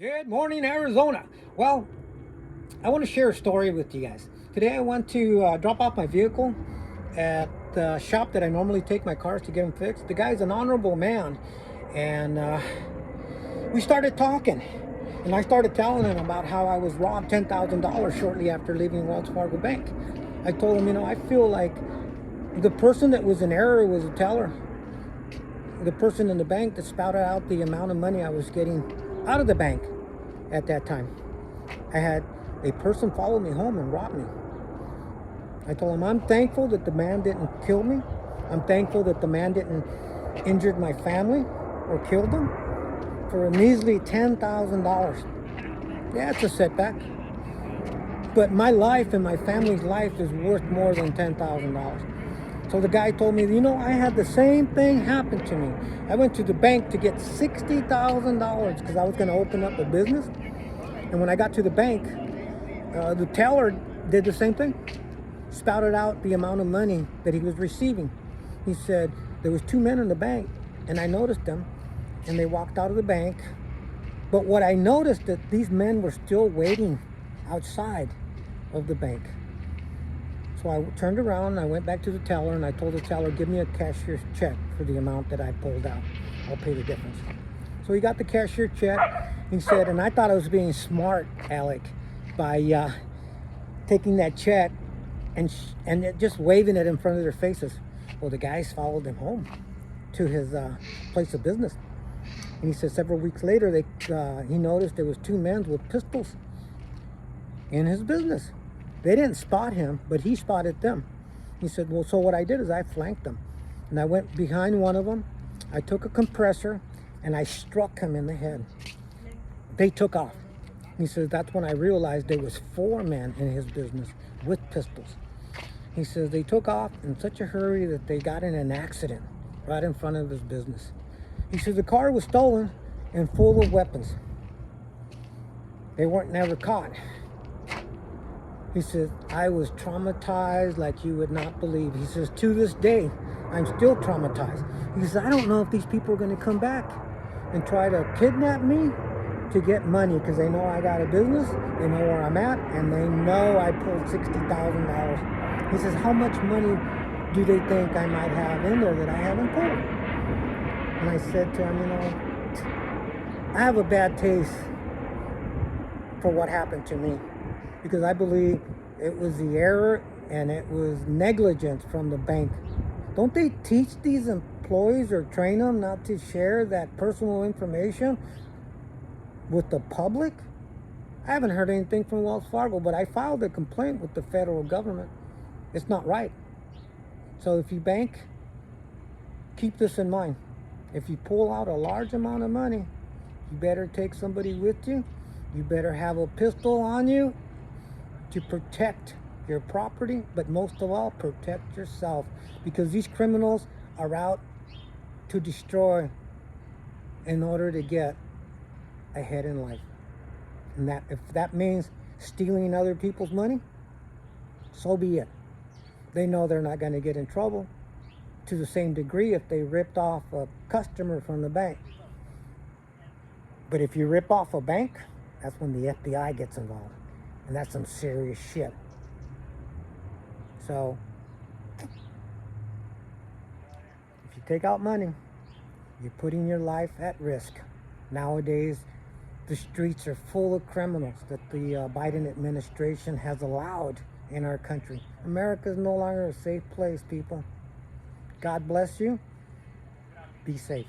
Good morning, Arizona. Well, I want to share a story with you guys. Today I went to drop off my vehicle at the shop that I normally take my cars to get them fixed. The guy's an honorable man, and we started talking. And I started telling him about how I was robbed $10,000 shortly after leaving Wells Fargo Bank. I told him, I feel like the person that was in error was the teller. The person in the bank that spouted out the amount of money I was getting out of the bank at that time. I had a person follow me home and rob me. I told him I'm thankful that the man didn't kill me. I'm thankful that the man didn't injure my family or killed them for a measly $10,000. Yeah, it's a setback. But my life and my family's life is worth more than $10,000. So the guy told me, I had the same thing happen to me. I went to the bank to get $60,000 because I was going to open up a business. And when I got to the bank, the teller did the same thing. Spouted out the amount of money that he was receiving. He said, there was two men in the bank, and I noticed them, and they walked out of the bank. But what I noticed that these men were still waiting outside of the bank. So I turned around and I went back to the teller and I told the teller, give me a cashier's check for the amount that I pulled out. I'll pay the difference. So he got the cashier check. He said, and I thought I was being smart, Alec, by taking that check and just waving it in front of their faces. Well, the guys followed him home to his place of business. And he said several weeks later, he noticed there was two men with pistols in his business. They didn't spot him, but he spotted them. He said, well, so what I did is I flanked them. And I went behind one of them. I took a compressor and I struck him in the head. They took off. He says, that's when I realized there was four men in his business with pistols. He says they took off in such a hurry that they got in an accident right in front of his business. He says the car was stolen and full of weapons. They weren't never caught. He says, I was traumatized like you would not believe. He says, to this day, I'm still traumatized. He says, I don't know if these people are going to come back and try to kidnap me to get money because they know I got a business, they know where I'm at, and they know I pulled $60,000. He says, how much money do they think I might have in there that I haven't pulled? And I said to him, I have a bad taste for what happened to me, because I believe it was the error and it was negligence from the bank. Don't they teach these employees or train them not to share that personal information with the public? I haven't heard anything from Wells Fargo, but I filed a complaint with the federal government. It's not right. So if you bank, keep this in mind. If you pull out a large amount of money, you better take somebody with you. You better have a pistol on you to protect your property, but most of all, protect yourself, because these criminals are out to destroy in order to get ahead in life. And that if that means stealing other people's money, so be it. They know they're not going to get in trouble to the same degree if they ripped off a customer from the bank. But if you rip off a bank, that's when the FBI gets involved. And that's some serious shit. So, if you take out money, you're putting your life at risk. Nowadays, the streets are full of criminals that the Biden administration has allowed in our country. America is no longer a safe place, people. God bless you. Be safe.